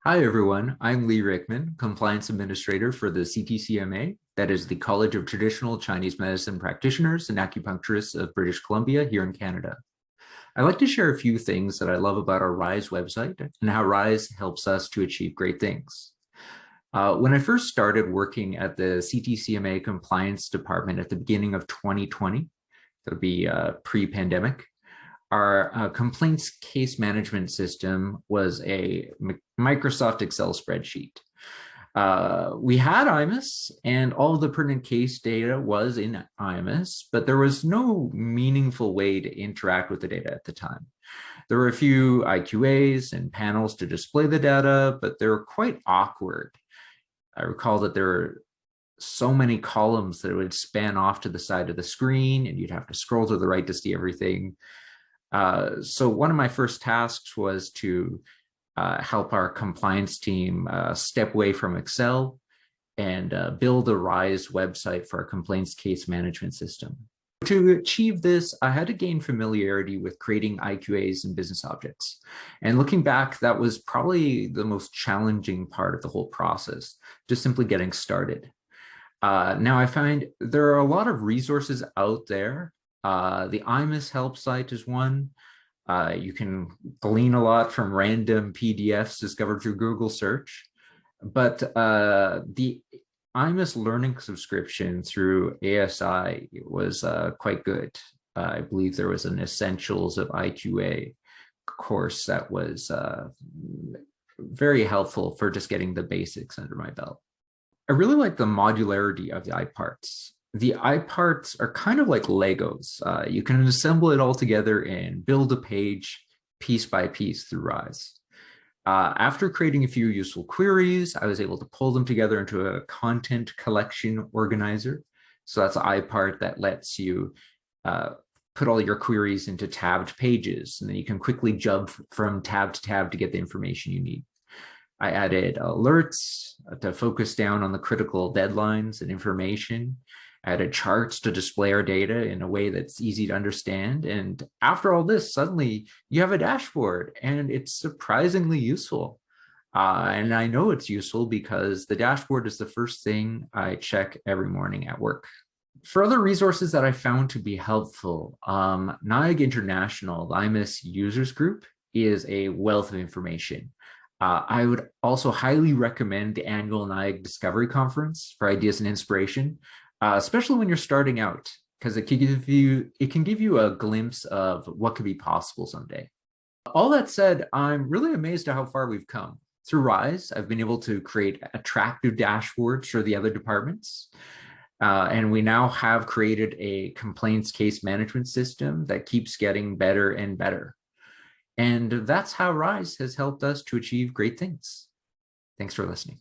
Hi, everyone. I'm Lee Rickman, Compliance Administrator for the CTCMA, that is the College of Traditional Chinese Medicine Practitioners and Acupuncturists of British Columbia here in Canada. I'd like to share a few things that I love about our RISE website and how RISE helps us to achieve great things. When I first started working at the CTCMA Compliance Department at the beginning of 2020, that would be pre-pandemic, our complaints case management system was a Microsoft Excel spreadsheet. We had iMIS and all of the pertinent case data was in iMIS, but there was no meaningful way to interact with the data at the time. There were a few IQAs and panels to display the data, but they were quite awkward. I recall that there were so many columns that it would span off to the side of the screen and you'd have to scroll to the right to see everything. So one of my first tasks was to help our compliance team step away from Excel and build a RISE website for our complaints case management system. To achieve this, I had to gain familiarity with creating IQAs and business objects. And looking back, that was probably the most challenging part of the whole process, just simply getting started. Now I find there are a lot of resources out there. The iMIS help site is one. You can glean a lot from random PDFs discovered through Google search. But the iMIS learning subscription through ASI was quite good. I believe there was an Essentials of IQA course that was very helpful for just getting the basics under my belt. I really like the modularity of the iParts. The iParts are kind of like Legos. You can assemble it all together and build a page piece by piece through RISE. After creating a few useful queries, I was able to pull them together into a content collection organizer. So that's an iPart that lets you put all your queries into tabbed pages, and then you can quickly jump from tab to tab to get the information you need. I added alerts to focus down on the critical deadlines and information. I added charts to display our data in a way that's easy to understand. And after all this, suddenly you have a dashboard and it's surprisingly useful. And I know it's useful because the dashboard is the first thing I check every morning at work. For other resources that I found to be helpful, NIAG International, the iMIS users group, is a wealth of information. I would also highly recommend the annual NIAG Discovery Conference for ideas and inspiration, especially when you're starting out, because it can give you a glimpse of what could be possible someday. All that said, I'm really amazed at how far we've come. Through RISE, I've been able to create attractive dashboards for the other departments. And we now have created a complaints case management system that keeps getting better and better. And that's how RISE has helped us to achieve great things. Thanks for listening.